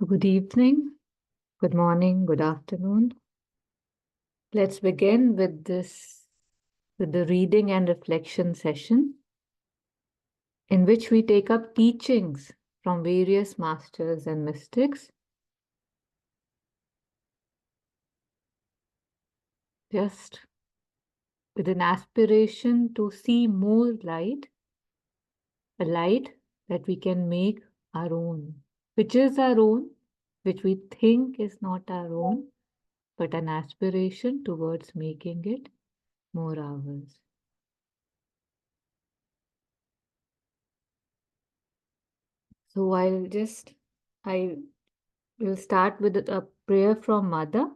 Good evening, good morning, good afternoon. Let's begin with the reading and reflection session, in which we take up teachings from various masters and mystics, just with an aspiration to see more light, a light that we can make our own, which is our own, which we think is not our own, but an aspiration towards making it more ours. So I will start with a prayer from Mother.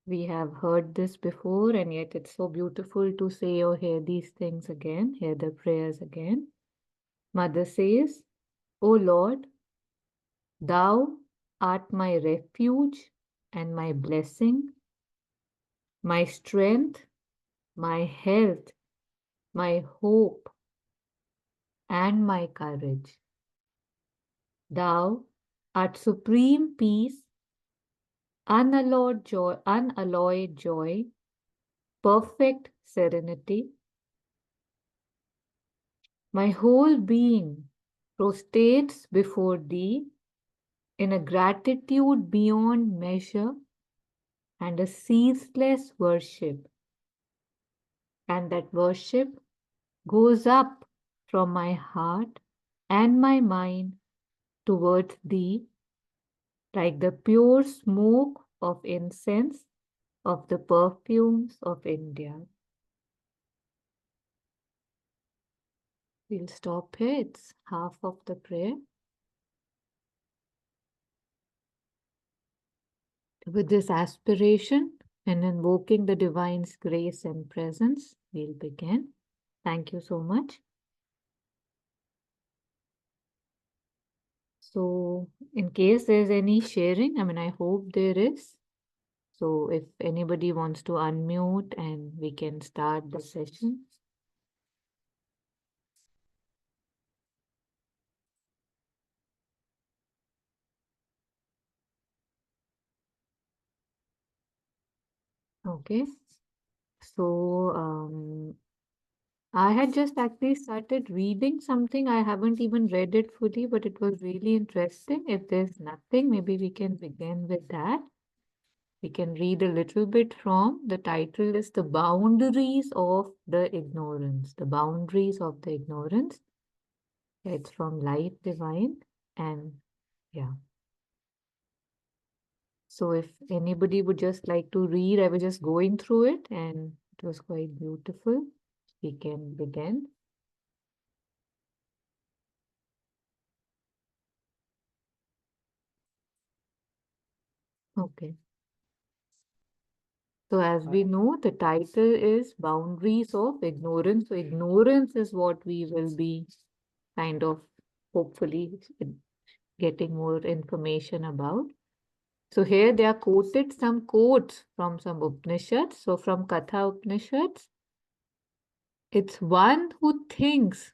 We have heard this before, and yet it's so beautiful to say or hear these things again, hear the prayers again. Mother says, O Lord, Thou art my refuge and my blessing, my strength, my health, my hope, and my courage. Thou art supreme peace, unalloyed joy, perfect serenity. My whole being prostrates before Thee in a gratitude beyond measure and a ceaseless worship. And that worship goes up from my heart and my mind towards Thee like the pure smoke of incense of the perfumes of India. We'll stop here. It's half of the prayer. With this aspiration and invoking the Divine's grace and presence, we'll begin. Thank you so much. So, in case there's any sharing, I hope there is. So, if anybody wants to unmute and we can start the session. Okay. So, I had just actually started reading something. I haven't even read it fully, but it was really interesting. If there's nothing, maybe we can begin with that. We can read a little bit from, the title is The Boundaries of the Ignorance. The Boundaries of the Ignorance. It's from Life Divine. And yeah. So if anybody would just like to read, I was just going through it and it was quite beautiful. We can begin. Okay. So as we know, the title is Boundaries of Ignorance. So ignorance is what we will be kind of hopefully getting more information about. So here they are quoted some quotes from some Upanishads. So from Katha Upanishads, it's one who thinks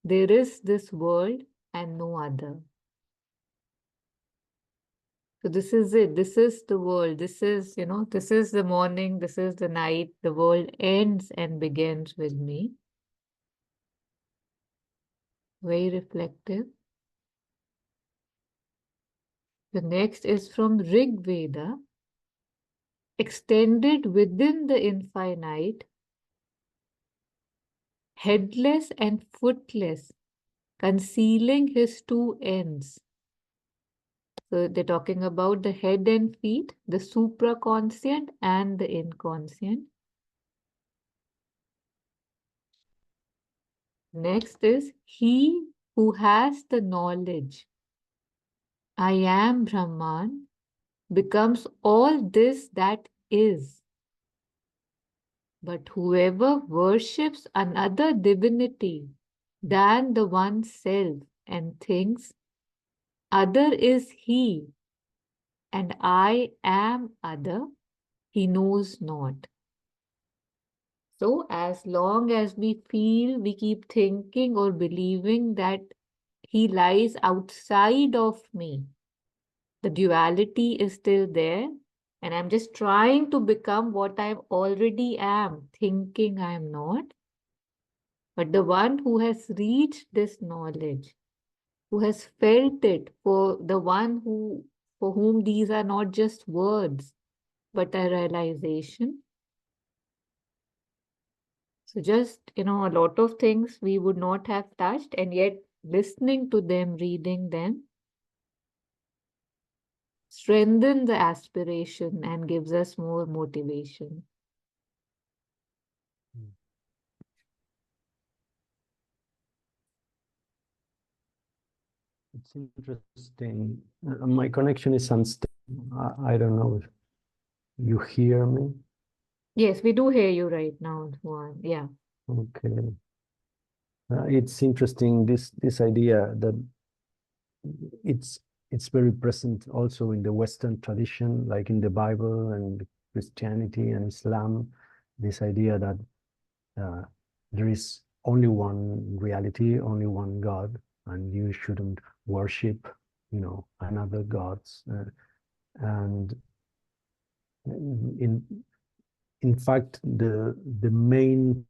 there is this world and no other. So this is it. This is the world. This is, this is the morning. This is the night. The world ends and begins with me. Very reflective. The next is from Rig Veda. Extended within the infinite, headless and footless, concealing his two ends. So they're talking about the head and feet, the superconscient and the inconscient. Next is he who has the knowledge, I am Brahman, becomes all this that is. But whoever worships another divinity than the one self and thinks, other is he, and I am other, he knows not. So as long as we feel, we keep thinking or believing that he lies outside of me, The duality is still there. And I'm just trying to become what I already am, thinking I'm not. But the one who has reached this knowledge, who has felt it, for the one who for whom these are not just words, but a realization. So just, a lot of things we would not have touched, and yet listening to them, reading them, strengthen the aspiration and gives us more motivation. It's interesting. My connection is unstable. I don't know if you hear me. Yes, we do hear you right now, Juan. Yeah. Okay. It's interesting, this idea that it's very present also in the Western tradition, like in the Bible and Christianity and Islam. This idea that there is only one reality, only one God, and you shouldn't worship, another gods. And in fact, the main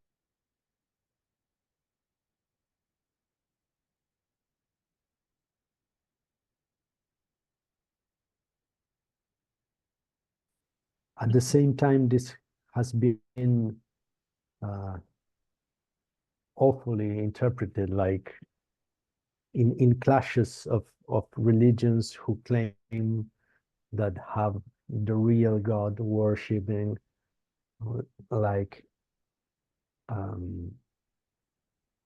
at the same time, this has been awfully interpreted, like in clashes of religions who claim that have the real God worshipping, like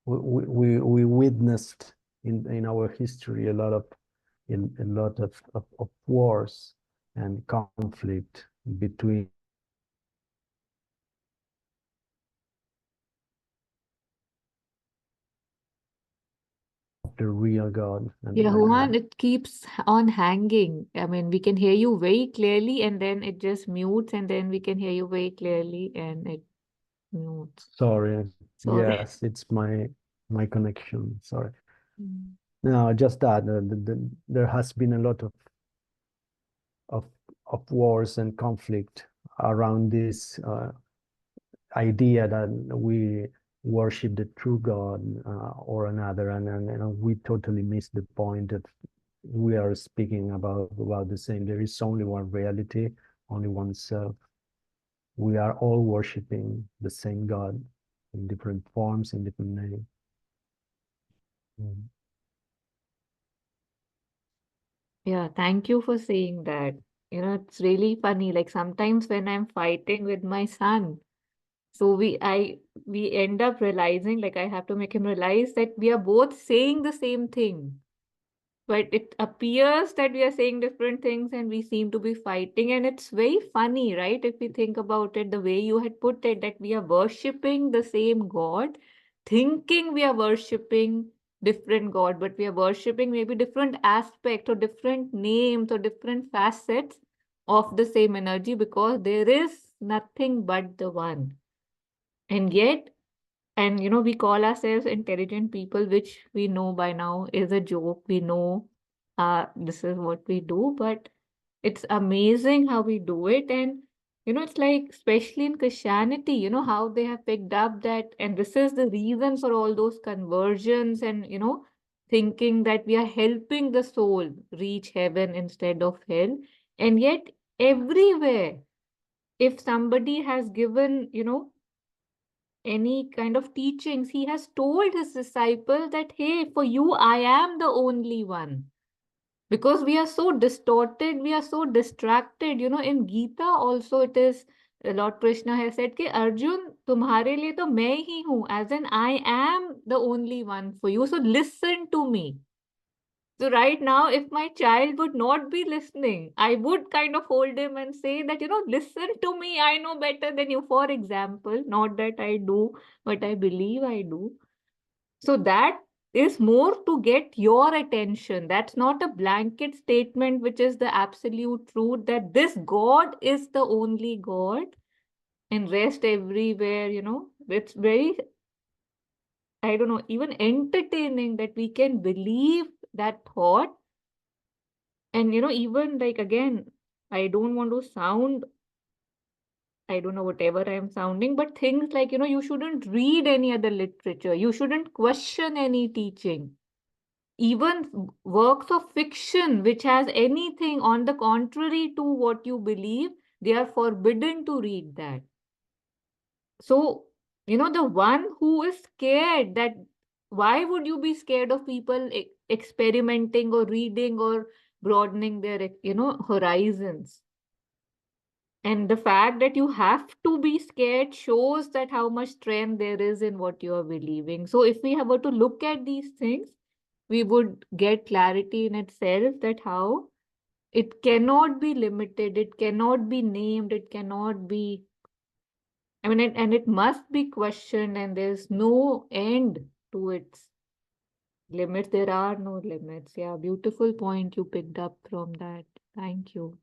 we witnessed in our history a lot of wars and conflict between the real God Yeah, Juan, it keeps on hanging. I mean, we can hear you very clearly and then it just mutes, and then we can hear you very clearly and it mutes. sorry. Sorry. Yes, it's my connection. Sorry. Mm. No, just that there has been a lot of of wars and conflict around this idea that we worship the true God or another, and we totally miss the point that we are speaking about the same. There is only one reality, only one self. We are all worshiping the same God in different forms, in different names. Mm. Yeah, thank you for saying that. It's really funny. Like sometimes when I'm fighting with my son, so we end up realizing, like I have to make him realize that we are both saying the same thing. But it appears that we are saying different things and we seem to be fighting. And it's very funny, right? If we think about it, the way you had put it, that we are worshipping the same God, thinking we are worshipping different God, but we are worshipping maybe different aspects or different names or different facets of the same energy, because there is nothing but the one. And yet, and we call ourselves intelligent people, which we know by now is a joke. We know this is what we do, but it's amazing how we do it. And it's like, especially in Christianity, how they have picked up that, and this is the reason for all those conversions, and thinking that we are helping the soul reach heaven instead of hell. And yet, everywhere, if somebody has given any kind of teachings, he has told his disciple that, hey, for you, I am the only one. Because we are so distorted, we are so distracted. In Gita also it is, Lord Krishna has said, कि Arjun, तुम्हारे लिए तो मैं ही हूँ, as in I am the only one for you. So listen to me. So right now, if my child would not be listening, I would kind of hold him and say that, listen to me, I know better than you. For example, not that I do, but I believe I do. So that is more to get your attention. That's not a blanket statement, which is the absolute truth that this God is the only God and rest everywhere. It's very, I don't know, even entertaining that we can believe that thought. And even like, again, I don't want to sound, I don't know, whatever I'm sounding, but things like, you shouldn't read any other literature. You shouldn't question any teaching. Even works of fiction, which has anything on the contrary to what you believe, they are forbidden to read that. So, the one who is scared, that why would you be scared of people experimenting or reading or broadening their, horizons? And the fact that you have to be scared shows that how much strength there is in what you are believing. So if we were to look at these things, we would get clarity in itself that how it cannot be limited, it cannot be named, it cannot be, I mean, and it must be questioned, and there's no end to its limits. There are no limits. Yeah, beautiful point you picked up from that. Thank you.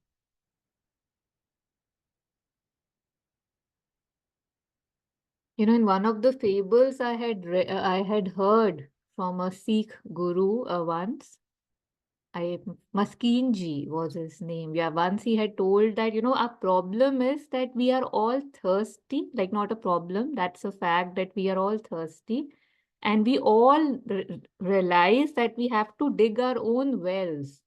In one of the fables I had heard from a Sikh guru once. Maskeen ji was his name. Yeah, once he had told that, our problem is that we are all thirsty. Like, not a problem, that's a fact that we are all thirsty. And we all realize that we have to dig our own wells.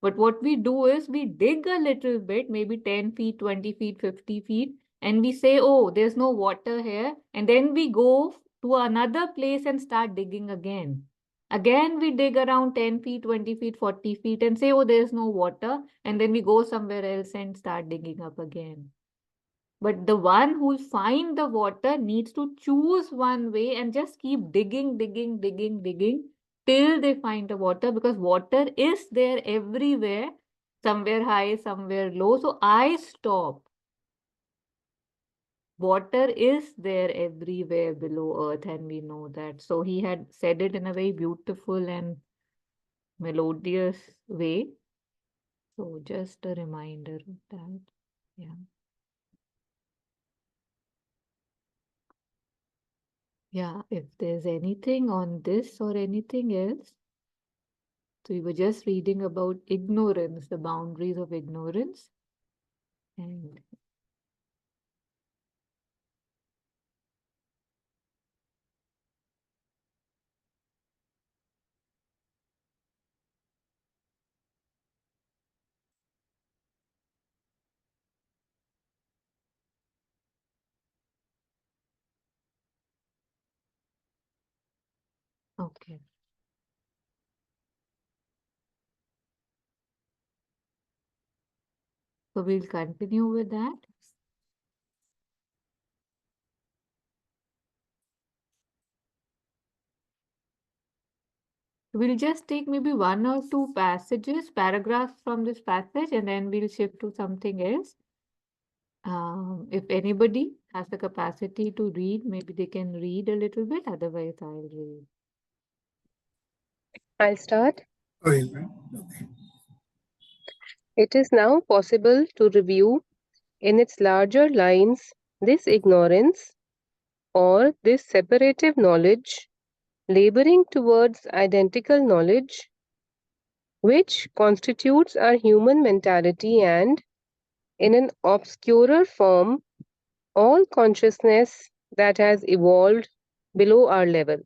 But what we do is we dig a little bit, maybe 10 feet, 20 feet, 50 feet, and we say, oh, there's no water here. And then we go to another place and start digging again. Again, we dig around 10 feet, 20 feet, 40 feet and say, oh, there's no water. And then we go somewhere else and start digging up again. But the one who'll find the water needs to choose one way and just keep digging, digging, digging, digging till they find the water, because water is there everywhere, somewhere high, somewhere low. So I stop. Water is there everywhere below earth, and we know that. So he had said it in a very beautiful and melodious way. So just a reminder of that. Yeah. Yeah, if there's anything on this or anything else. So we were just reading about ignorance, the boundaries of ignorance. And okay, so we'll continue with that. We'll just take maybe one or two paragraphs from this passage, and then we'll shift to something else. If anybody has the capacity to read, maybe they can read a little bit, otherwise I'll read. I'll start. Okay. It is now possible to review in its larger lines this ignorance or this separative knowledge, laboring towards identical knowledge, which constitutes our human mentality and, in an obscurer form, all consciousness that has evolved below our level.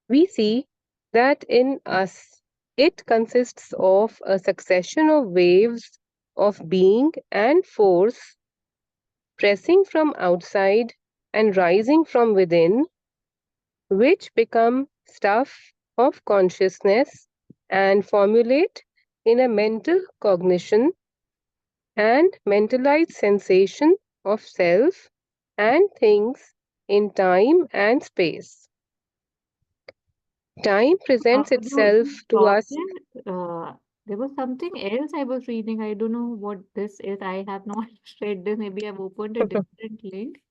We see that in us it consists of a succession of waves of being and force pressing from outside and rising from within, which become stuff of consciousness and formulate in a mental cognition and mentalized sensation of self and things in time and space. Time presents Could you itself just to stop us. there? There was something else I was reading. I don't know what this is. I have not read this. Maybe I've opened a different link.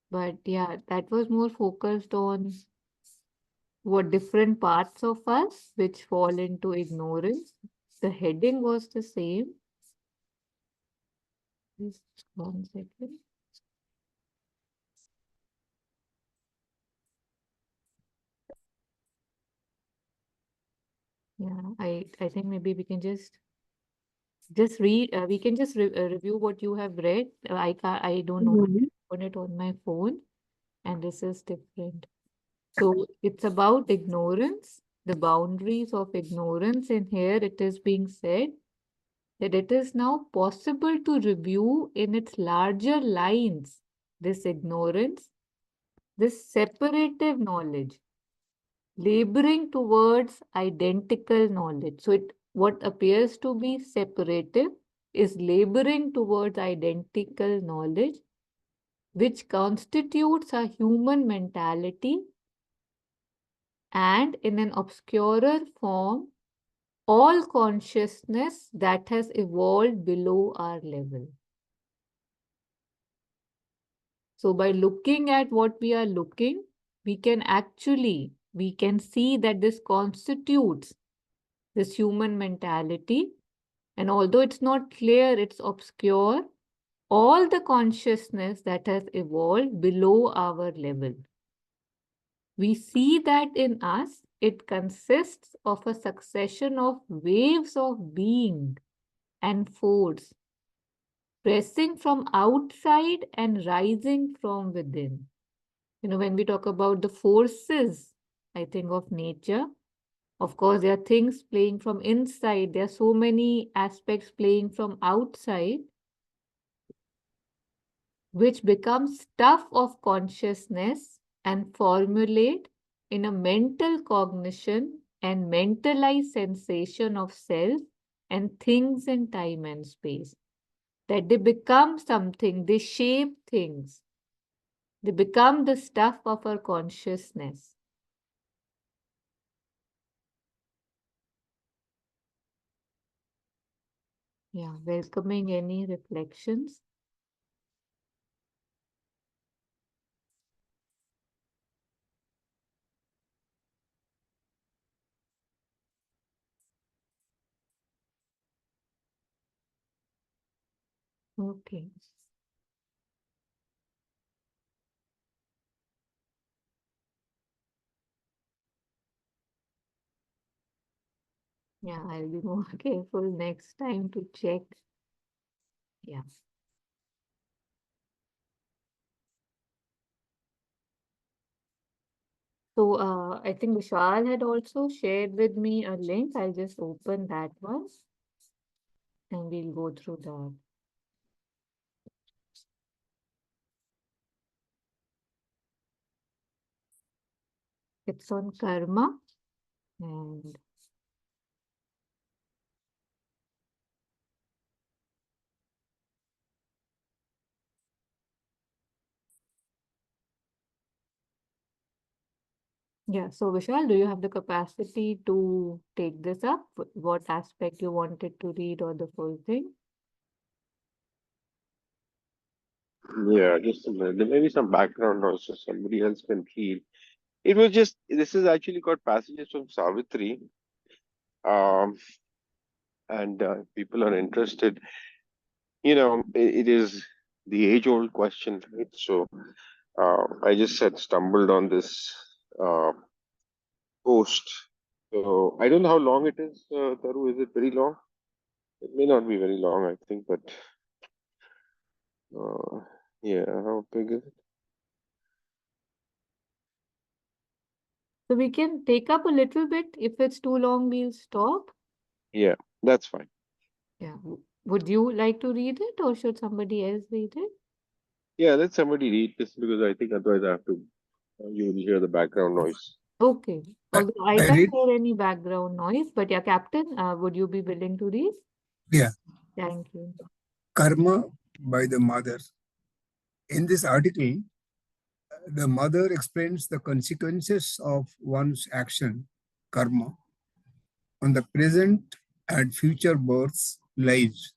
But yeah, that was more focused on what different parts of us which fall into ignorance. The heading was the same. Just 1 second. Yeah, I think maybe we can just read. We can just review what you have read. I don't know. Mhm. Open it on my phone, and this is different. So it's about ignorance, the boundaries of ignorance. And here it is being said that it is now possible to review in its larger lines this ignorance, this separative knowledge, laboring towards identical knowledge. So it what appears to be separative is laboring towards identical knowledge, which constitutes a human mentality and in an obscurer form all consciousness that has evolved below our level. So by looking at what we are looking, we can see that this constitutes this human mentality. And although it's not clear, it's obscure, all the consciousness that has evolved below our level. We see that in us, it consists of a succession of waves of being and force, pressing from outside and rising from within. When we talk about the forces, I think of nature. Of course, there are things playing from inside. There are so many aspects playing from outside, which become stuff of consciousness and formulate in a mental cognition and mentalized sensation of self and things in time and space. That they become something, they shape things, they become the stuff of our consciousness. Yeah, welcoming any reflections. Okay. Yeah, I'll be more careful next time to check. Yeah. So I think Vishal had also shared with me a link. I'll just open that one and we'll go through that. It's on karma and yeah. So Vishal, do you have the capacity to take this up? What aspect you wanted to read or the full thing? Yeah, just a minute. There may be some background noise, so somebody else can read. It was just, this is actually got passages from Savitri, um, and people are interested. It is the age-old question, right? So I just had stumbled on this uh, post. So I don't know how long it is, Taru. Is it very long? It may not be very long, I think, but uh, yeah, how big is it? So we can take up a little bit. If it's too long, we'll stop. Yeah, that's fine. Yeah. Would you like to read it or should somebody else read it? Yeah, let somebody read this because I think otherwise I have to, you will hear the background noise. Okay. I, Although I I can't read, hear any background noise, but yeah, Captain, would you be willing to read? yeah, Thank you. Karma by the mother. In this article, the mother explains the consequences of one's action, karma, on the present and future births, lives,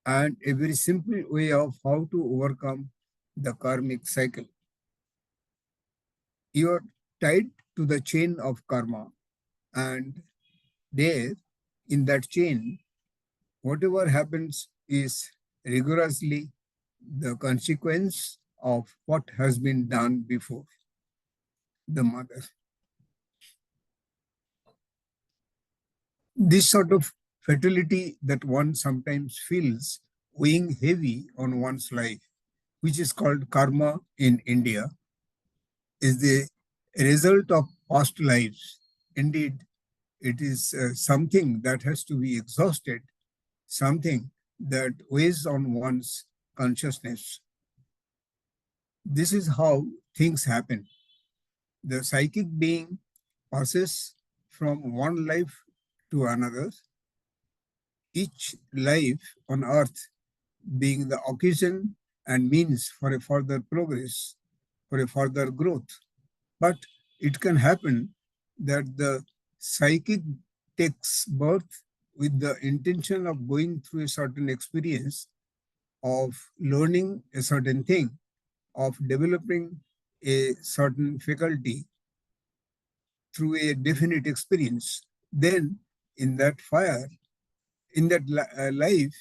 and a very simple way of how to overcome the karmic cycle. You are tied to the chain of karma, and there, in that chain, whatever happens is rigorously the consequence of what has been done before. The mother. This sort of fatality that one sometimes feels weighing heavy on one's life, which is called karma in India, is the result of past lives. Indeed, it is something that has to be exhausted, something that weighs on one's consciousness. This is how things happen. The psychic being passes from one life to another, each life on earth being the occasion and means for a further progress, for a further growth. But it can happen that the psychic takes birth with the intention of going through a certain experience, of learning a certain thing, of developing a certain faculty through a definite experience. Then, in that fire, in that life,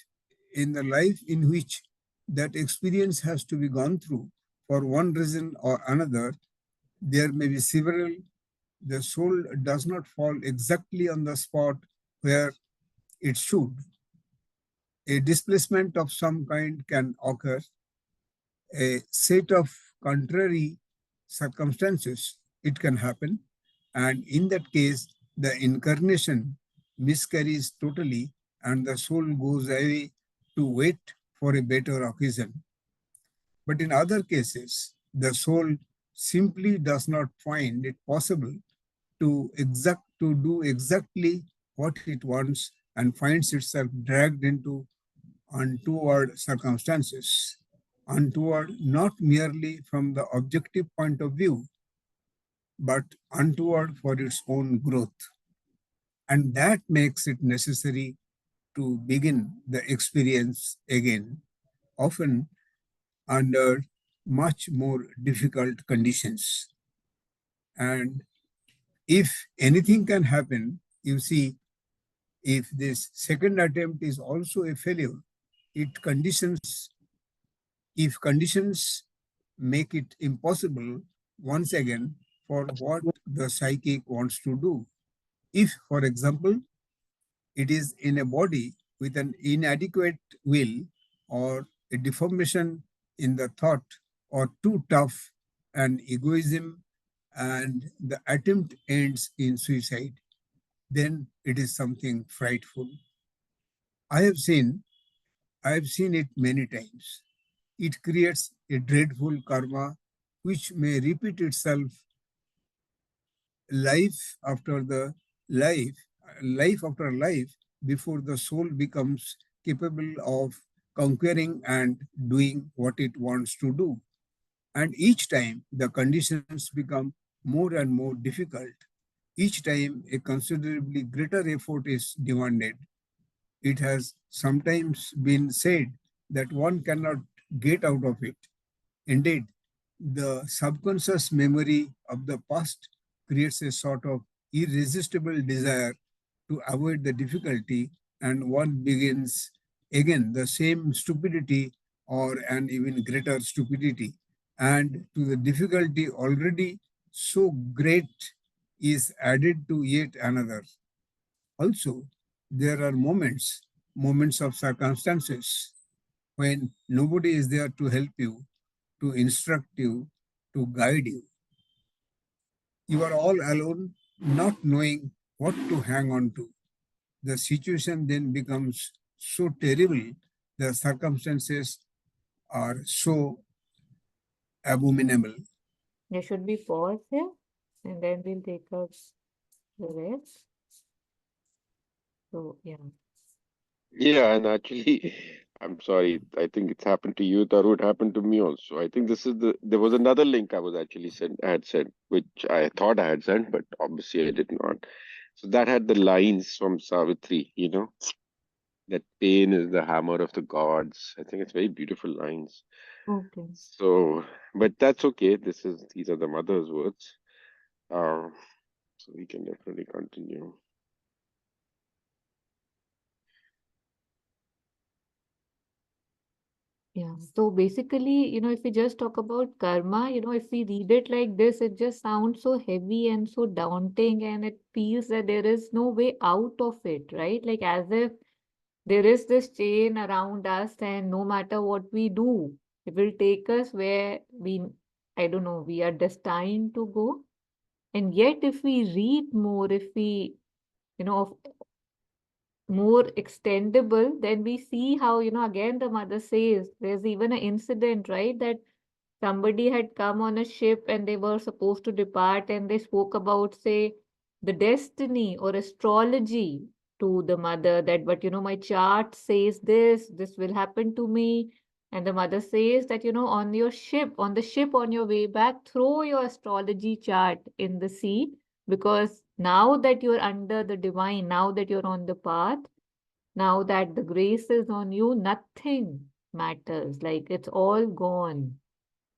in the life in which that experience has to be gone through for one reason or another, there may be several. The soul does not fall exactly on the spot where it should. A displacement of some kind can occur. A set of contrary circumstances, it can happen. And in that case, the incarnation miscarries totally and the soul goes away to wait for a better occasion. But in other cases, the soul simply does not find it possible to do exactly what it wants and finds itself dragged into untoward circumstances, untoward not merely from the objective point of view, but untoward for its own growth. And that makes it necessary to begin the experience again, often under much more difficult conditions. And if anything can happen, you see, if this second attempt is also a failure, if conditions make it impossible once again for what the psychic wants to do. If, for example, it is in a body with an inadequate will or a deformation in the thought or too tough and egoism and the attempt ends in suicide, then it is something frightful. I have seen it many times. It creates a dreadful karma which may repeat itself life after the life, life after life, before the soul becomes capable of conquering and doing what it wants to do. And each time the conditions become more and more difficult. Each time a considerably greater effort is demanded. It has sometimes been said that one cannot get out of it. Indeed, the subconscious memory of the past creates a sort of irresistible desire to avoid the difficulty, and one begins again the same stupidity or an even greater stupidity. And to the difficulty already so great is added to yet another. Also, there are moments of circumstances when nobody is there to help you, to instruct you, to guide you. You are all alone, not knowing what to hang on to. The situation then becomes so terrible, the circumstances are so abominable. There should be pause here, and then we'll take up the rest. So, yeah. Yeah, and actually, I'm sorry. I think it's happened to you, Taru. It happened to me also. I think there was another link I was actually I had sent, which I thought I had sent, but obviously I did not. So that had the lines from Savitri, that pain is the hammer of the gods. I think it's very beautiful lines. Okay. So, but that's okay. These are the mother's words. Uh, so we can definitely continue. Yeah. So basically, if we just talk about karma, if we read it like this, it just sounds so heavy and so daunting, and it feels that there is no way out of it, right? Like as if there is this chain around us, and no matter what we do, it will take us where I don't know, we are destined to go. And yet, if we read more, if we, of more extendable, then we see how, again, the mother says there's even an incident, right? That somebody had come on a ship and they were supposed to depart, and they spoke about, say, the destiny or astrology to the mother, that, but my chart says this will happen to me. And the mother says that, on the ship on your way back, throw your astrology chart in the sea, because now that you're under the divine, now that you're on the path, now that the grace is on you, nothing matters. Like it's all gone.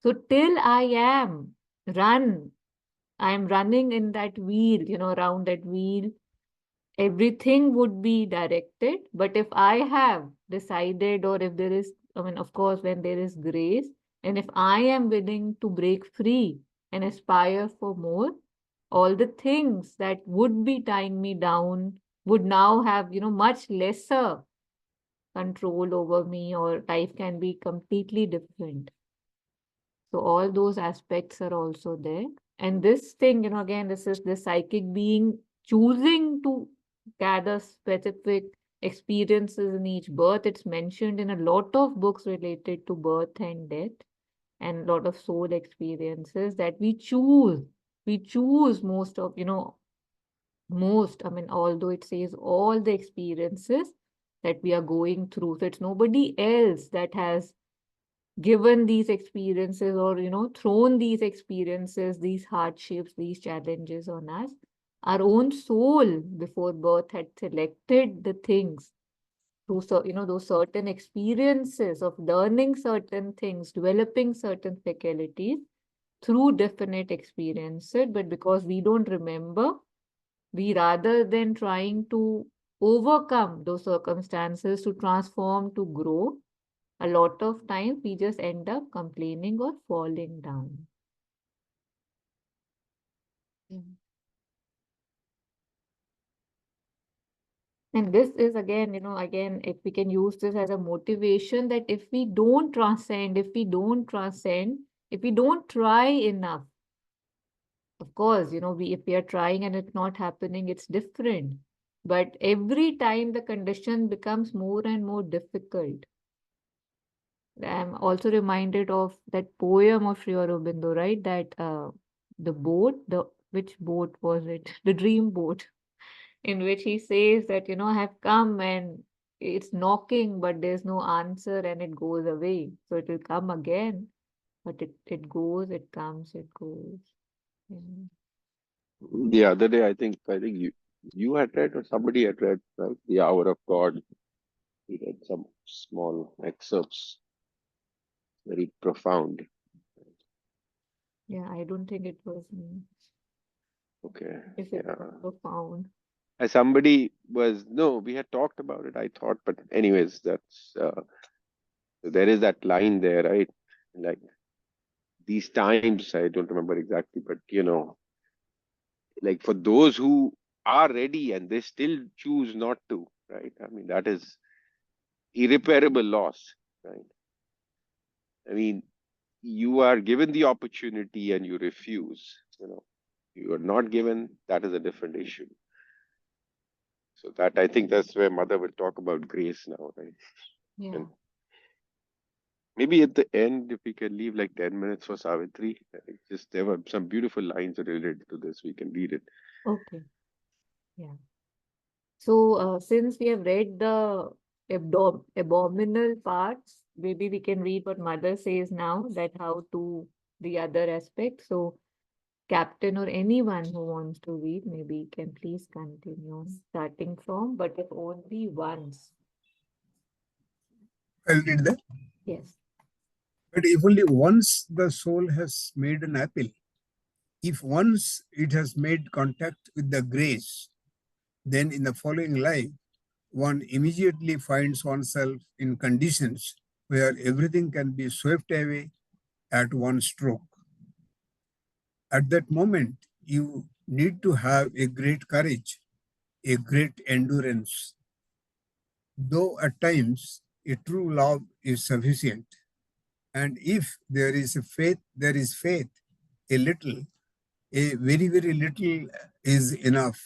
So till I am run, I'm running in that wheel, around that wheel, everything would be directed. But if I have decided, or if there is, I mean, of course, when there is grace, and if I am willing to break free and aspire for more, all the things that would be tying me down would now have, much lesser control over me, or life can be completely different. So all those aspects are also there. And this thing, again, this is the psychic being choosing to gather specific experiences in each birth. It's mentioned in a lot of books related to birth and death, and a lot of soul experiences that we choose. We choose most of, I mean, although it says all the experiences that we are going through. So it's nobody else that has given these experiences, or thrown these experiences, these hardships, these challenges on us. Our own soul before birth had selected the things through, so those certain experiences of learning certain things, developing certain faculties through definite experiences. But because we don't remember, we, rather than trying to overcome those circumstances, to transform, to grow, a lot of times we just end up complaining or falling down. And this is again, again, if we can use this as a motivation, that if we don't transcend, if we don't try enough, of course, if we are trying and it's not happening, it's different. But every time the condition becomes more and more difficult. I'm also reminded of that poem of Sri Aurobindo, right? That the boat, which boat was it? The dream boat, in which he says that, I have come and it's knocking, but there's no answer, and it goes away. So it will come again, but it goes, it comes, it goes. Yeah. The other day, I think you had read, or somebody had read, right? The Hour of God. We read some small excerpts, very profound. Yeah, I don't think it was me. Okay. If it Yeah. was profound. Somebody was, no, we had talked about it, I thought, but anyways, that's there is that line there, right? Like these times, I don't remember exactly, but like for those who are ready and they still choose not to, right? I mean, that is irreparable loss, right? I mean, you are given the opportunity and you refuse, you are not given, that is a different issue. So that, I think that's where Mother will talk about grace now, right? Yeah. And maybe at the end, if we can leave like 10 minutes for Savitri, just there were some beautiful lines related to this. We can read it. Okay. Yeah. So since we have read the abominable parts, maybe we can read what Mother says now, that how to the other aspect. So Captain or anyone who wants to read, maybe can please continue starting from, but if only once. I'll read that. Yes. But if only once the soul has made an apple, if once it has made contact with the grace, then in the following life, one immediately finds oneself in conditions where everything can be swept away at one stroke. At that moment, you need to have a great courage, a great endurance. Though at times a true love is sufficient. And if there is a faith, there is faith, a little, a very, very little is enough,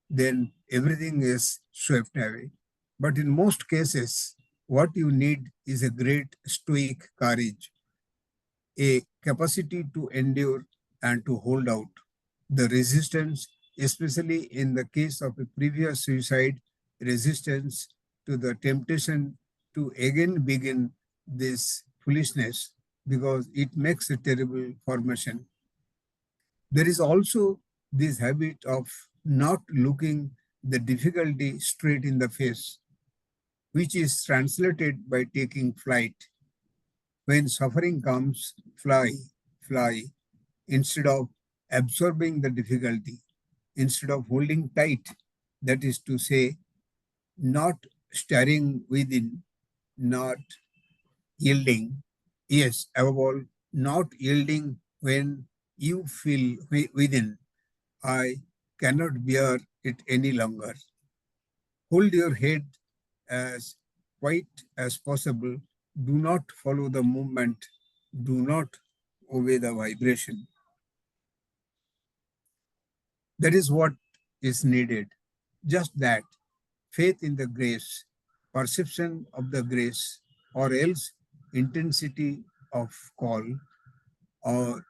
then everything is swept away. But in most cases, what you need is a great stoic courage, a capacity to endure and to hold out. The resistance, especially in the case of a previous suicide, resistance to the temptation to again begin this foolishness, because it makes a terrible formation. There is also this habit of not looking the difficulty straight in the face, which is translated by taking flight. When suffering comes, fly, fly, instead of absorbing the difficulty, instead of holding tight, that is to say, not staring within, not yielding. Yes, above all, not yielding when you feel within, I cannot bear it any longer. Hold your head as quiet as possible. Do not follow the movement. Do not obey the vibration. That is what is needed. Just that. Faith in the grace, perception of the grace, or else intensity of call, or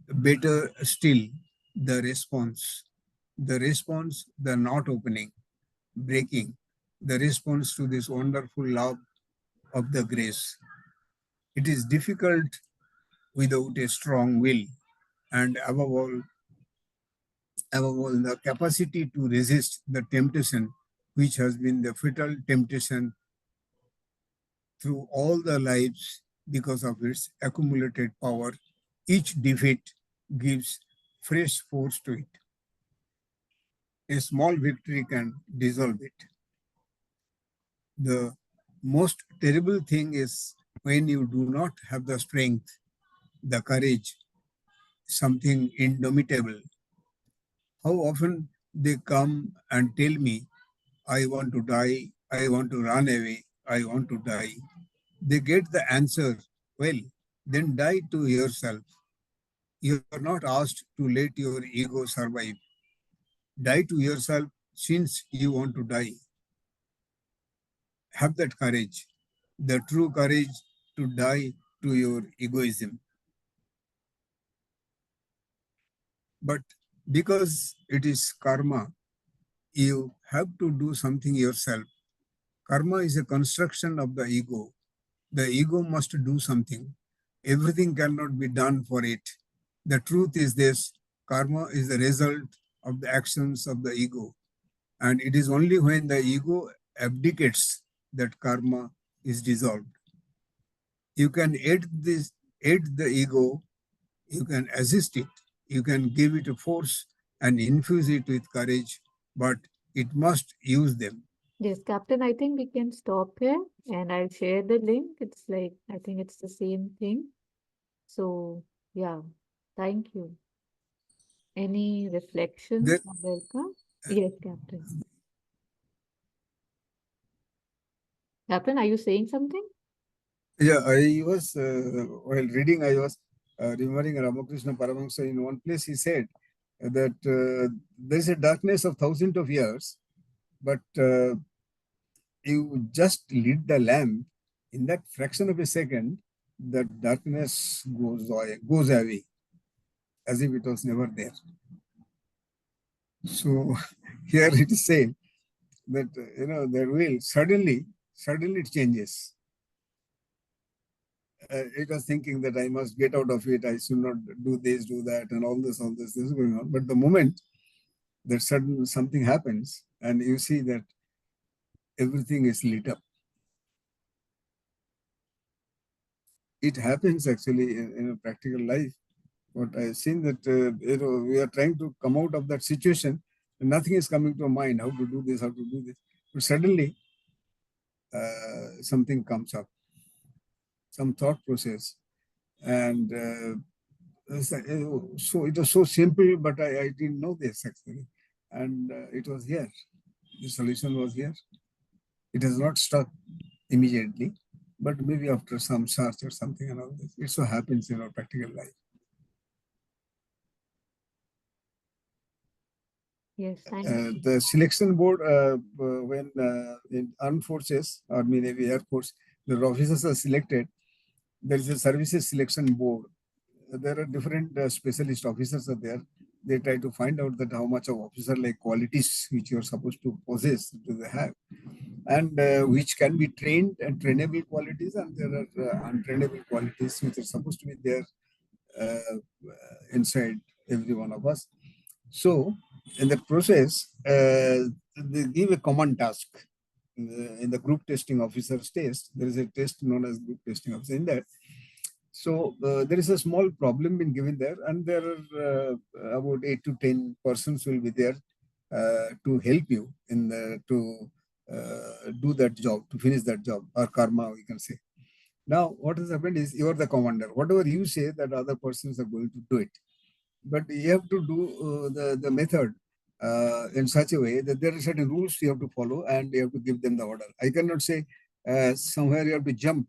better still, the response. The response, the not opening, breaking, the response to this wonderful love of the grace. It is difficult without a strong will, and above all, the capacity to resist the temptation, which has been the fatal temptation through all the lives because of its accumulated power. Each defeat gives fresh force to it. A small victory can dissolve it. The most terrible thing is when you do not have the strength, the courage, something indomitable. How often they come and tell me, I want to die, I want to run away, I want to die. They get the answer, well, then die to yourself. You are not asked to let your ego survive. Die to yourself since you want to die. Have that courage, the true courage to die to your egoism. But because it is karma, you have to do something yourself. Karma is a construction of the ego. The ego must do something. Everything cannot be done for it. The truth is this: karma is the result of the actions of the ego. And it is only when the ego abdicates that karma is dissolved. You can aid the ego, you can assist it, you can give it a force and infuse it with courage, but it must use them. Yes, Captain, I think we can stop here and I'll share the link. It's like, I think it's the same thing. So, yeah, thank you. Any reflections? There, Welcome. Yes, Captain. Captain, are you saying something? yeah, I was, while reading, I was remembering Ramakrishna Paramahamsa. In one place he said that there is a darkness of thousands of years, but you just lit the lamp, in that fraction of a second, the darkness goes away, as if it was never there. So here it is saying that, there will suddenly it changes. It was thinking that I must get out of it, I should not do this, do that, and all this is going on. But the moment that sudden something happens and you see that everything is lit up, it happens actually in a practical life. But I've seen that we are trying to come out of that situation, and nothing is coming to mind, how to do this, But suddenly something comes up. some thought process. And so it was so simple, but I didn't know this actually. And it was here. The solution was here. It has not stuck immediately, but maybe after some search or something and all this. It so happens in our practical life. Yes, thank you. The selection board, when in armed forces, Army, Navy, Air Force, the officers are selected, there is a services selection board. There are different specialist officers are there. They try to find out that how much of officer-like qualities which you are supposed to possess do they have, and which can be trained and trainable qualities, and there are untrainable qualities which are supposed to be there inside every one of us. So in the process, they give a common task. In the group testing officers test, there is a test known as group testing officer in there. So there is a small problem been given there, and there are about 8 to 10 persons will be there to help you in to do that job, to finish that job, or karma, we can say. Now, what has happened is you are the commander. Whatever you say, that other persons are going to do it. But you have to do the method in such a way that there are certain rules you have to follow, and you have to give them the order. I cannot say somewhere you have to jump.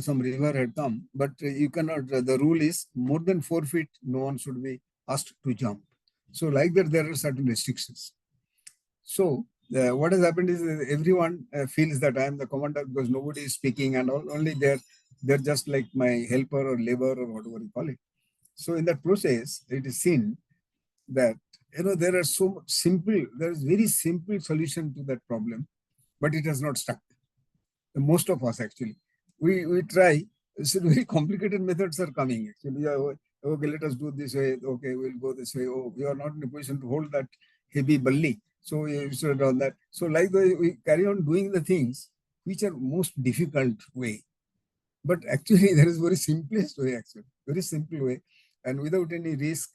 Some river had come, but you cannot. The rule is more than 4 feet, no one should be asked to jump. So, like that, there are certain restrictions. So, what has happened is everyone feels that I am the commander because nobody is speaking, and only they're just like my helper or labor or whatever you call it. So, in that process, it is seen that there are so simple. There is very simple solution to that problem, but it has not stuck. Most of us actually. We try. So very complicated methods are coming. Actually, okay, let us do this way. Okay, we'll go this way. Oh, we are not in a position to hold that heavy balli. So we should on that. So like we carry on doing the things which are most difficult way. But actually, there is very simplest way. Actually, very simple way, and without any risk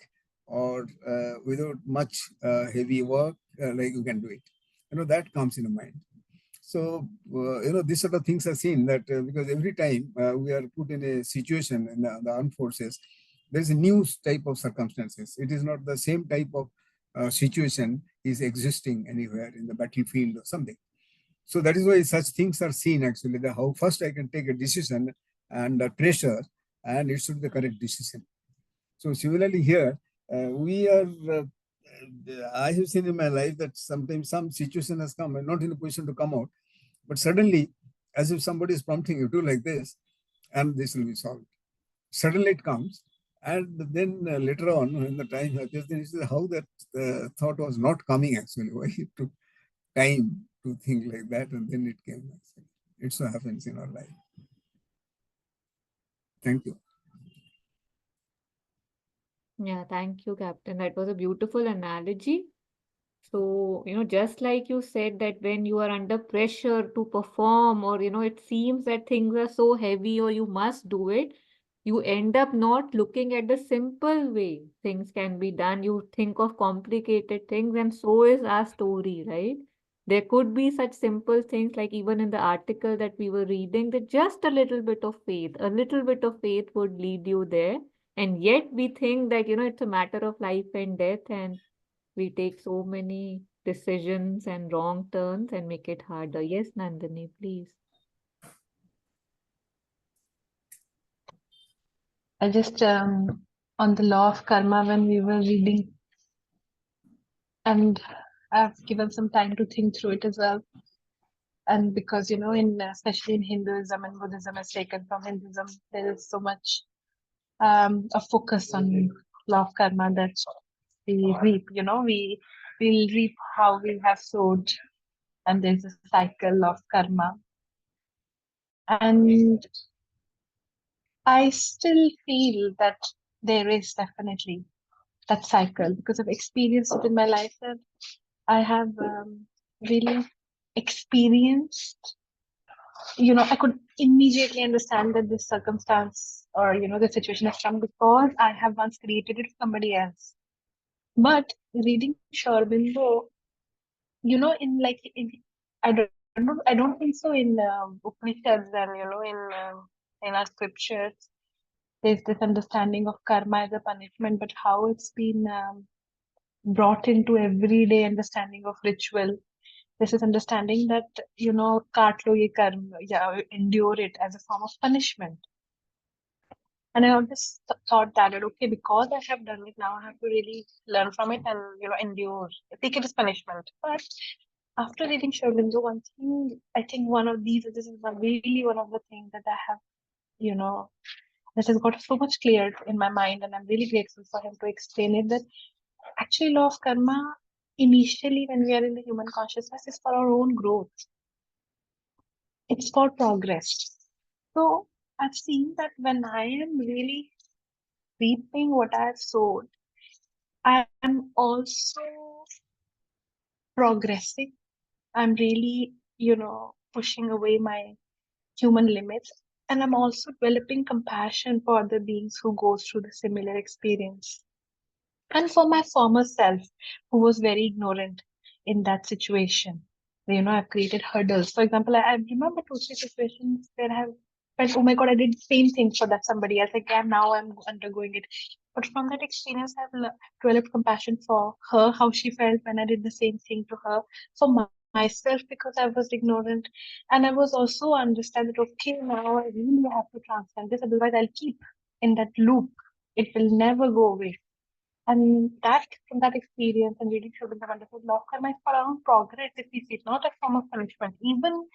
or without much heavy work, like you can do it. That comes in the mind. So, these sort of things are seen that because every time we are put in a situation in the armed forces, there is a new type of circumstances. It is not the same type of situation is existing anywhere in the battlefield or something. So that is why such things are seen actually, that how first I can take a decision and pressure, and it should be the correct decision. So similarly here, we are I have seen in my life that sometimes some situation has come, I'm not in a position to come out, but suddenly, as if somebody is prompting you to like this, and this will be solved. Suddenly it comes, and then later on, when the time happens, then this is how that thought was not coming actually. Why it took time to think like that, and then it came actually. It so happens in our life. Thank you. Yeah, thank you, Captain. That was a beautiful analogy. So, just like you said that when you are under pressure to perform, or, it seems that things are so heavy or you must do it, you end up not looking at the simple way things can be done. You think of complicated things, and so is our story, right? There could be such simple things, like even in the article that we were reading, that just a little bit of faith would lead you there. And yet we think that, it's a matter of life and death, and we take so many decisions and wrong turns and make it harder. Yes, Nandini, please. I just on the law of karma when we were reading, and I've given some time to think through it as well. And because in especially in Hinduism and Buddhism, is taken from Hinduism, there is so much a focus on law of karma that we reap. We will reap how we have sowed, and there's a cycle of karma. And I still feel that there is definitely that cycle because I've experienced it in my life, that I have really experienced. I could immediately understand that this circumstance or the situation has come because I have once created it for somebody else. But reading Sharbindo, in I don't I don't think so in Upanishads and in our scriptures there's this understanding of karma as a punishment, but how it's been brought into everyday understanding of ritual. This is understanding that kaat lo ye karma, yeah, endure it as a form of punishment. And I always thought that okay, because I have done it now, I have to really learn from it and endure, take it as punishment. But after reading Sri Aurobindo, one thing I think this is really one of the things that I have, that has got so much clear in my mind, and I'm really grateful for him to explain it. That actually, law of karma, initially when we are in the human consciousness, is for our own growth. It's for progress. So I've seen that when I am really reaping what I have sowed, I am also progressing. I'm really, pushing away my human limits. And I'm also developing compassion for other beings who go through the similar experience. And for my former self, who was very ignorant in that situation. I've created hurdles. For example, I remember 2, 3 situations where I have felt, oh my God, I did the same thing for that somebody else. Like, yeah, now I'm undergoing it. But from that experience, I've developed compassion for her, how she felt when I did the same thing to her, for myself because I was ignorant. And I was also understand that, okay, now I really have to transcend this, otherwise I'll keep in that loop. It will never go away. And that, from that experience and reading Sri Aurobindo wonderful law of karma is for our own progress if we see it, not a form of punishment. Even,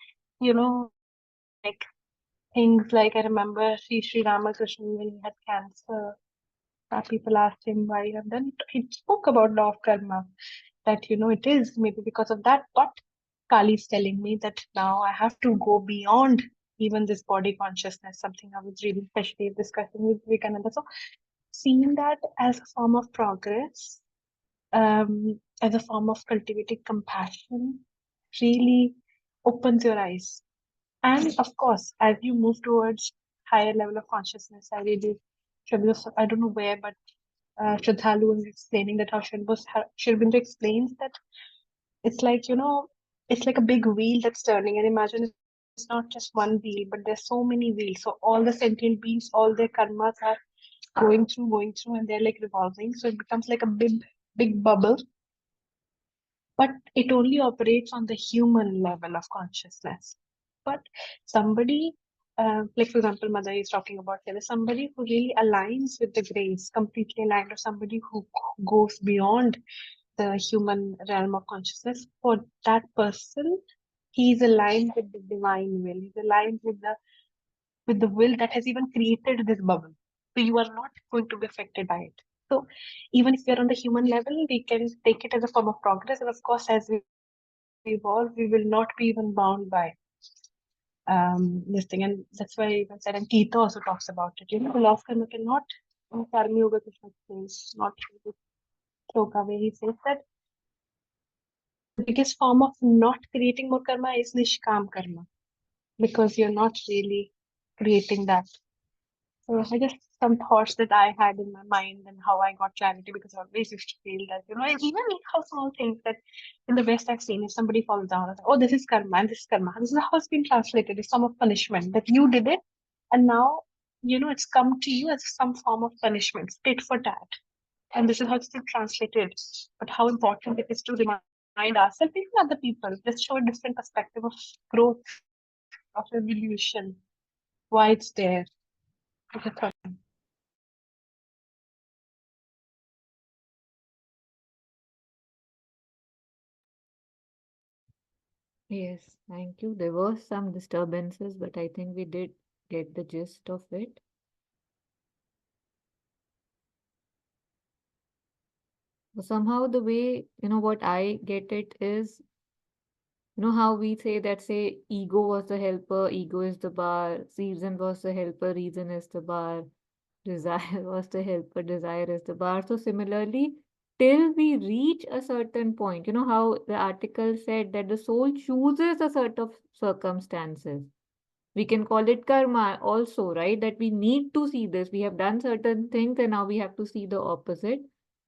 like things like I remember Sri Ramakrishna when he had cancer, people asked him why you have done it. He spoke about law of karma, that it is maybe because of that, but Kali is telling me that now I have to go beyond even this body consciousness, something I was reading, especially discussing with Vivekananda. So seeing that as a form of progress, as a form of cultivating compassion, really opens your eyes. And of course, as you move towards higher level of consciousness, I don't know where, but Shraddhalu was explaining that how Sri Aurobindo explains that it's like, it's like a big wheel that's turning. And imagine it's not just one wheel, but there's so many wheels. So all the sentient beings, all their karmas are going through, and they're like revolving. So it becomes like a big bubble. But it only operates on the human level of consciousness. But somebody, like for example, Mother is talking about here, somebody who really aligns with the grace, completely aligned, or somebody who goes beyond the human realm of consciousness. For that person, he's aligned with the divine will. He's aligned with the will that has even created this bubble. So you are not going to be affected by it. So even if we are on the human level, we can take it as a form of progress. And of course, as we evolve, we will not be even bound by this thing. And that's why even said, and Gita also talks about it. The law of karma cannot, Karma Yoga Krishna says, not Shloka, where he says that the biggest form of not creating more karma is nishkam karma, because you're not really creating that. So I just some thoughts that I had in my mind and how I got clarity, because I always used to feel that, even how small things that in the West I've seen, if somebody falls down, I say, oh, this is karma and this is karma. This is how it's been translated. It's some of punishment that you did it, and now, it's come to you as some form of punishment, tit for tat. And this is how it's been translated. But how important it is to remind ourselves, even other people, just show a different perspective of growth, of evolution, why it's there. Okay, Yes, thank you. There were some disturbances, but I think we did get the gist of it. So somehow the way, what I get it is, how we say that, say, ego was the helper, ego is the bar, reason was the helper, reason is the bar, desire was the helper, desire is the bar. So similarly, till we reach a certain point, how the article said that the soul chooses a set of circumstances. We can call it karma also, right? That we need to see this. We have done certain things and now we have to see the opposite.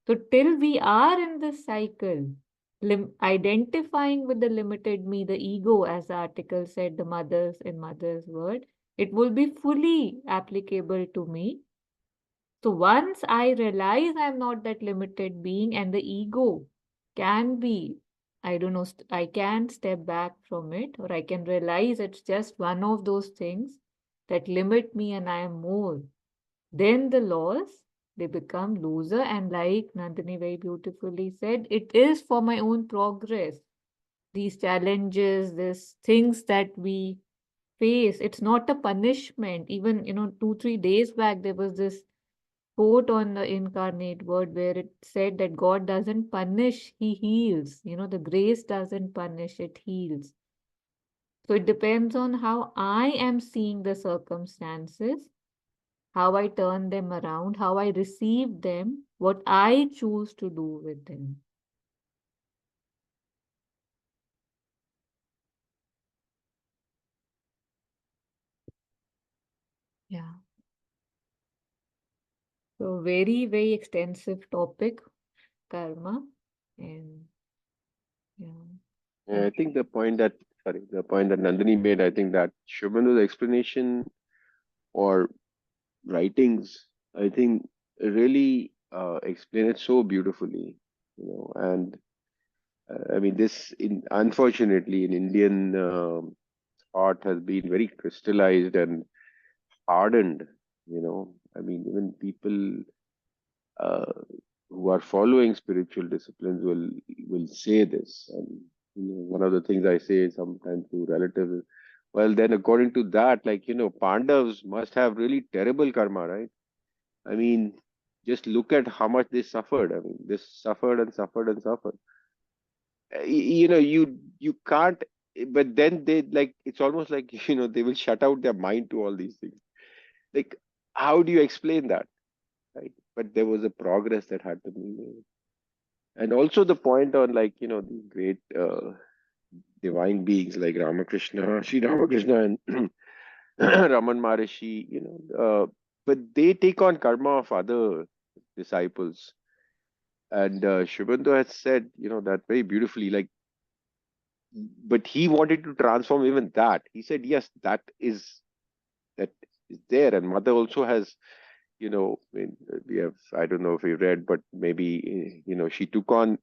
So till we are in this cycle, identifying with the limited me, the ego, as the article said, the mother's word, it will be fully applicable to me. So once I realize I'm not that limited being and the ego can be, I don't know, I can step back from it, or I can realize it's just one of those things that limit me and I am more. Then the laws, they become looser, and like Nandini very beautifully said, it is for my own progress. These challenges, these things that we face, it's not a punishment. Even, 2-3 days back, there was this quote on the incarnate word where it said that God doesn't punish, He heals. The grace doesn't punish, it heals. So it depends on how I am seeing the circumstances, how I turn them around, how I receive them, what I choose to do with them. Yeah. So very, very extensive topic, karma. And yeah. I think the point that Nandini made, I think that Shubhanu's explanation or writings, I think really explain it so beautifully, and I mean, unfortunately in Indian art has been very crystallized and hardened, I mean, even people uh, who are following spiritual disciplines will say this. And one of the things I say sometimes to relatives is, well, then according to that, like, Pandavas must have really terrible karma, right? I mean, just look at how much they suffered. I mean, they suffered and suffered and suffered. You can't. But then they, like, it's almost like they will shut out their mind to all these things. Like, how do you explain that, right? But there was a progress that had to be made. And also the point on, like, the great divine beings like Ramakrishna, Sri Ramakrishna, and Raman Maharishi, but they take on karma of other disciples. And Shubhendu has said, that very beautifully, like, but he wanted to transform even that. He said, yes, that is there. And Mother also has, I mean, I don't know if we read, but maybe, she took on,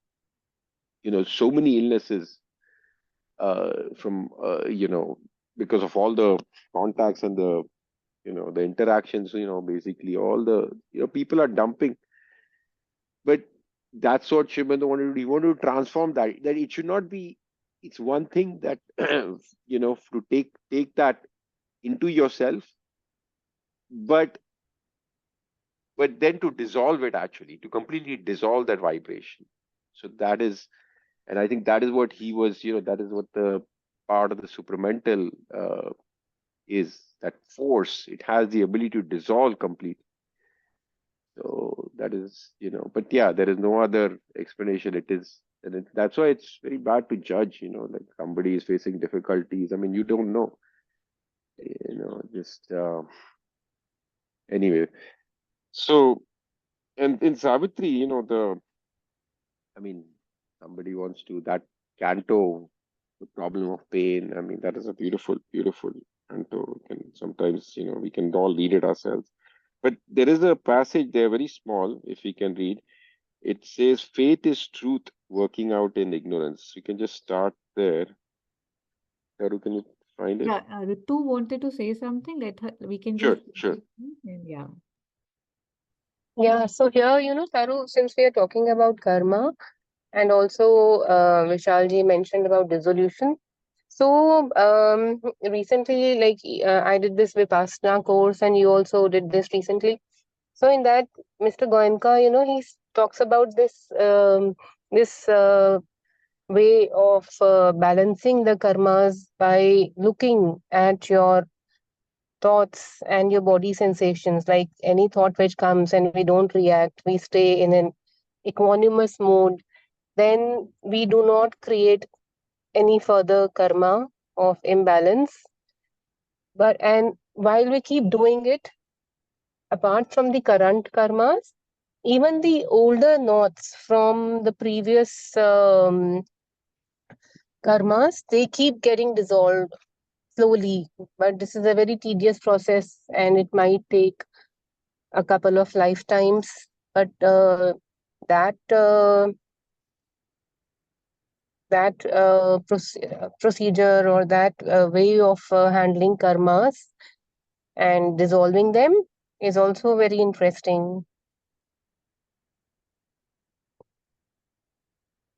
so many illnesses from, because of all the contacts and the interactions, basically all the, people are dumping. But that's what Shibanda wanted to do. He wanted to transform that it should not be, it's one thing that, to take that into yourself, but then to dissolve it, actually, to completely dissolve that vibration. So that is, and I think that is what he was, that is what the part of the supramental is, that force. It has the ability to dissolve completely. So that is, but yeah, there is no other explanation. It is, and that's why it's very bad to judge, like somebody is facing difficulties. I mean, you don't know, just anyway. So, and in Savitri, I mean, somebody wants to, that canto, the problem of pain. I mean, that is a beautiful, beautiful canto. And sometimes, we can all read it ourselves. But there is a passage there, very small, if we can read. It says, faith is truth working out in ignorance. We can just start there. Karu, can you find it? Yeah, Ritu wanted to say something. We can Sure, just sure. and yeah. Yeah, so here, Taru, since we are talking about karma, and also Vishalji mentioned about dissolution. So recently, like I did this Vipassana course, and you also did this recently. So in that, Mr. Goenka, he talks about this way of balancing the karmas by looking at your thoughts and your body sensations. Like any thought which comes and we don't react, we stay in an equanimous mode, then we do not create any further karma of imbalance. And while we keep doing it, apart from the current karmas, even the older knots from the previous karmas, they keep getting dissolved slowly. But this is a very tedious process and it might take a couple of lifetimes. But that procedure or that way of handling karmas and dissolving them is also very interesting.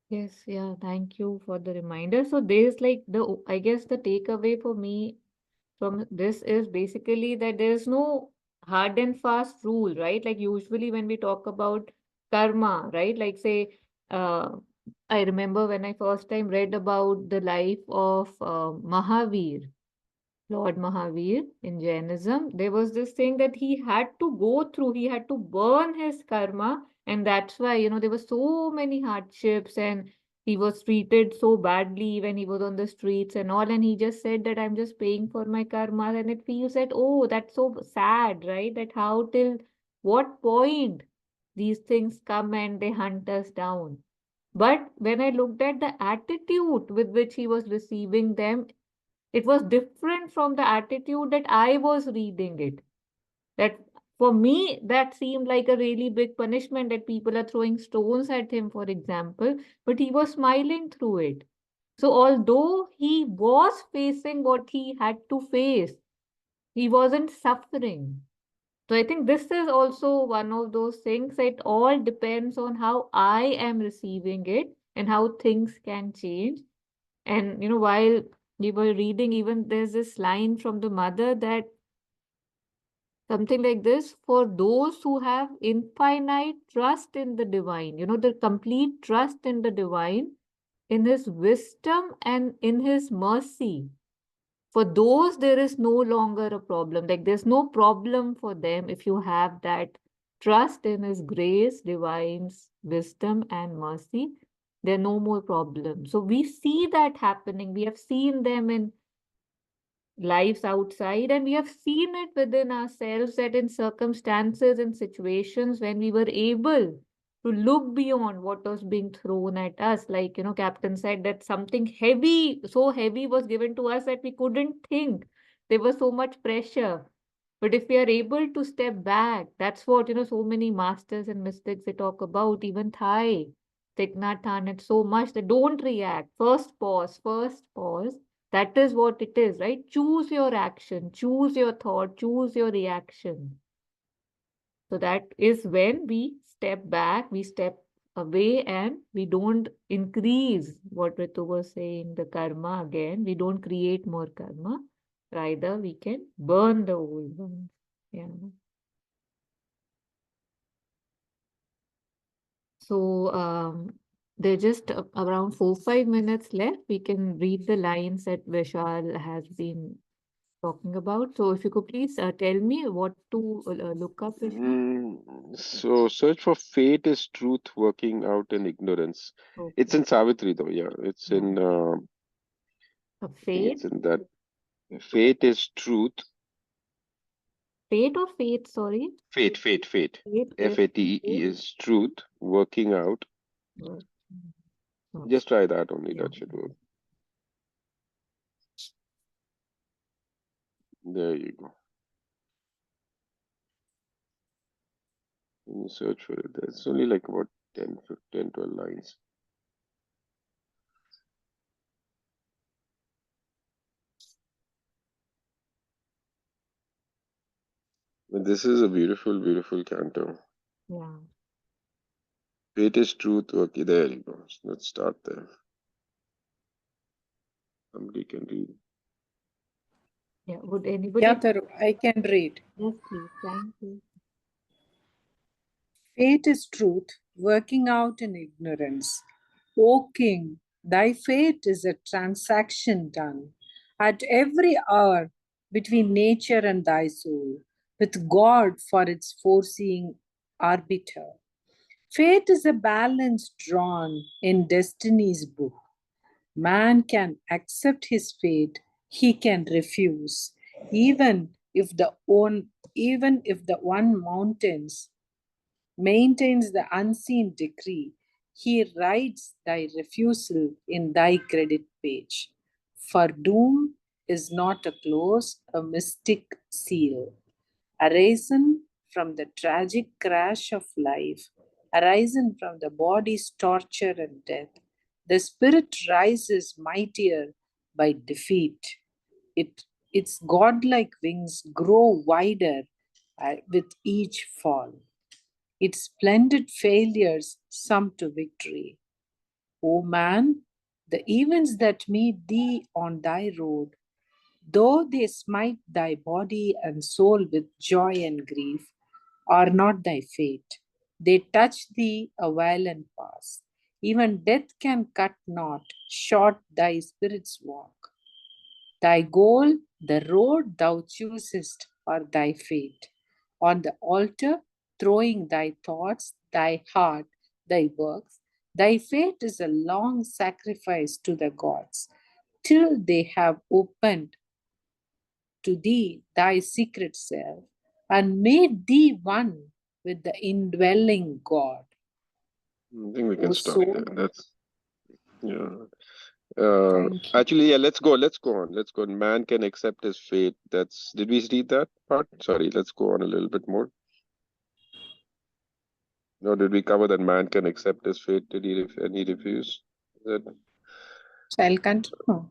Yes, yeah, thank you for the reminder. So there's like I guess the takeaway for me from this is basically that there's no hard and fast rule, right? Like usually when we talk about karma, right? Like say, I remember when I first time read about the life of Mahavir, Lord Mahavir in Jainism, there was this thing that he had to go through, he had to burn his karma, and that's why, there were so many hardships and he was treated so badly when he was on the streets and all. And he just said that I'm just paying for my karma, and it feels that, oh, that's so sad, right? That how till what point these things come and they hunt us down. But when I looked at the attitude with which he was receiving them, it was different from the attitude that I was reading it. That for me, that seemed like a really big punishment that people are throwing stones at him, for example, but he was smiling through it. So, although he was facing what he had to face, he wasn't suffering. So, I think this is also one of those things. It all depends on how I am receiving it and how things can change. And while we were reading, even there's this line from the mother that something like this: for those who have infinite trust in the divine, the complete trust in the divine, in his wisdom and in his mercy, for those there is no longer a problem. Like there's no problem for them if you have that trust in his grace, divine's wisdom and mercy. There are no more problems. So we see that happening. We have seen them in lives outside, and we have seen it within ourselves that in circumstances and situations when we were able to look beyond what was being thrown at us, like captain said that something heavy, so heavy was given to us that we couldn't think. There was so much pressure, but if we are able to step back, that's what so many masters and mystics they talk about, even Thai Thich Nhat Hanh, it's so much that don't react, first pause. That is what it is, right? Choose your action, choose your thought, choose your reaction. So that is when we step back, we step away, and we don't increase what Ritu was saying, the karma again. We don't create more karma. Rather, we can burn the old ones. Yeah. So there's just around 4-5 minutes left. We can read the lines that Vishal has been talking about. So if you could please tell me what to look up, Vishal. So search for fate is truth working out in ignorance. It's Okay. in Savitri though, yeah. It's Yeah. in A I think fate, it's in that fate is truth. fate or faith, sorry. Fate. Fate is Fate is truth working out. work. Oh, Just try that only, yeah. that should work. There you go. When you search for it, there's only like about 10, 15, 12 lines. But this is a beautiful, beautiful canto. Yeah. Fate is truth. Okay, there you go. So let's start there. Somebody can read. Yeah. Would anybody? Yeah, Taru, I can read. Yes, please. Thank you. Fate is truth, working out in ignorance. O King, thy fate is a transaction done at every hour between nature and thy soul, with God for its foreseeing arbiter. Fate is a balance drawn in destiny's book. Man can accept his fate, he can refuse, even if the one mountains maintains the unseen decree. He writes thy refusal in thy credit page. For doom is not a close, a mystic seal, arisen from the tragic crash of life, arisen from the body's torture and death. The spirit rises mightier by defeat. Its godlike wings grow wider with each fall. Its splendid failures sum to victory. O man, the events that meet thee on thy road, though they smite thy body and soul with joy and grief, are not thy fate. They touch thee a violent pass. Even death can cut not short thy spirit's walk. Thy goal, the road thou choosest, or thy fate. On the altar, throwing thy thoughts, thy heart, thy works, thy fate is a long sacrifice to the gods, till they have opened to thee thy secret self and made thee one with the indwelling God. I think we O can stop soul, there. That's yeah. thank you. Actually, yeah. Let's go. Let's go on. Let's go on. Man can accept his fate. That's. Did we read that part? Sorry. Let's go on a little bit more. No, did we cover that man can accept his fate? Did he and he refuse? Is that Shall continue.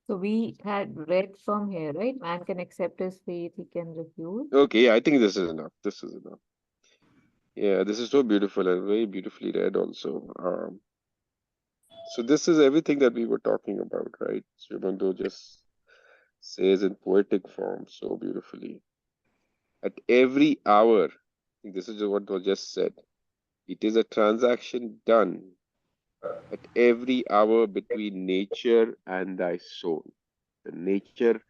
So we had read from here, right? Man can accept his fate, he can refuse. okay? Yeah, I think this is enough. This is enough. Yeah, this is so beautiful and very beautifully read also. So this is everything that we were talking about, right? Sribandhu just says in poetic form so beautifully. At every hour, I think this is what was just said. It is a transaction done at every hour between nature and thy soul. The nature,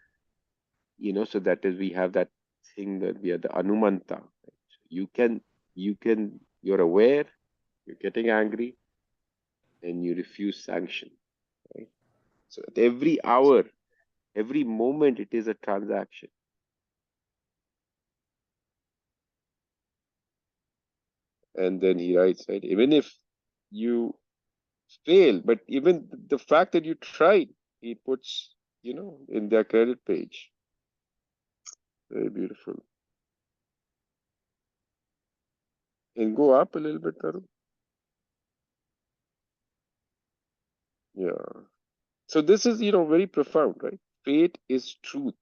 so that is, we have that thing that we are the Anumanta. Right? You're aware, you're getting angry, and you refuse sanction. Right? So at every hour, every moment, it is a transaction. And then he writes, right, even if you fail, but even the fact that you tried, he puts, in their credit page. Very beautiful. And go up a little bit, Tarun. Yeah. So this is, very profound, right? Fate is truth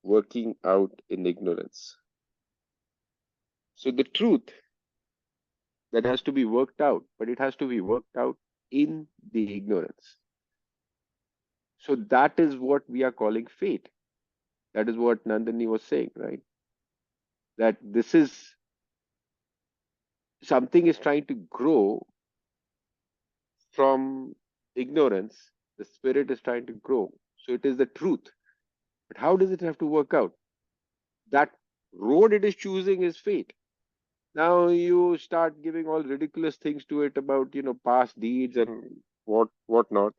working out in ignorance. So the truth that has to be worked out, but it has to be worked out in the ignorance. So that is what we are calling fate. That is what Nandini was saying, right? That this is something is trying to grow from ignorance. The spirit is trying to grow. So it is the truth. But how does it have to work out? That road it is choosing is fate. Now you start giving all ridiculous things to it about, past deeds and whatnot.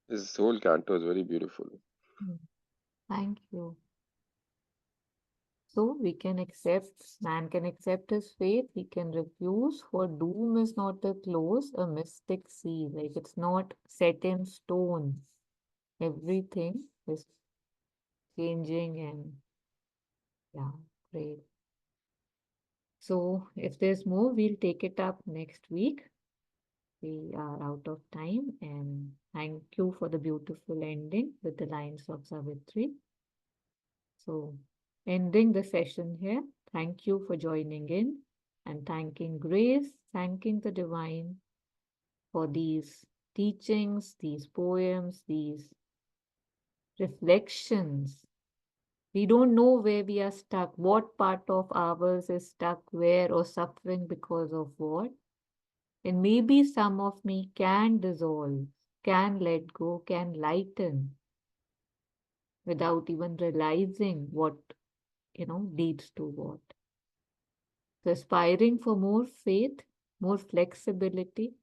This whole canto is very beautiful. Thank you. So we can accept, man can accept his fate, he can refuse, for doom is not a close, a mystic seal. Like it's not set in stone. Everything is changing and yeah, great. So if there's more, we'll take it up next week. We are out of time and thank you for the beautiful ending with the lines of Savitri. So ending the session here. Thank you for joining in and thanking Grace, thanking the Divine for these teachings, these poems, these reflections. We don't know where we are stuck, what part of ours is stuck where or suffering because of what. And maybe some of me can dissolve, can let go, can lighten without even realizing what, leads to what. So aspiring for more faith, more flexibility,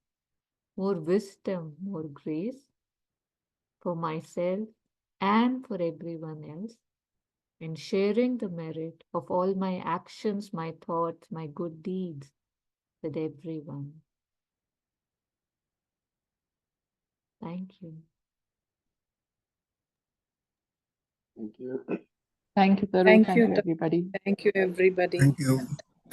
more wisdom, more grace for myself and for everyone else, in sharing the merit of all my actions, my thoughts, my good deeds with everyone. Thank you. Thank you. Thank you, Taru. Thank Thank you. you, everybody. Thank you, everybody. Thank you.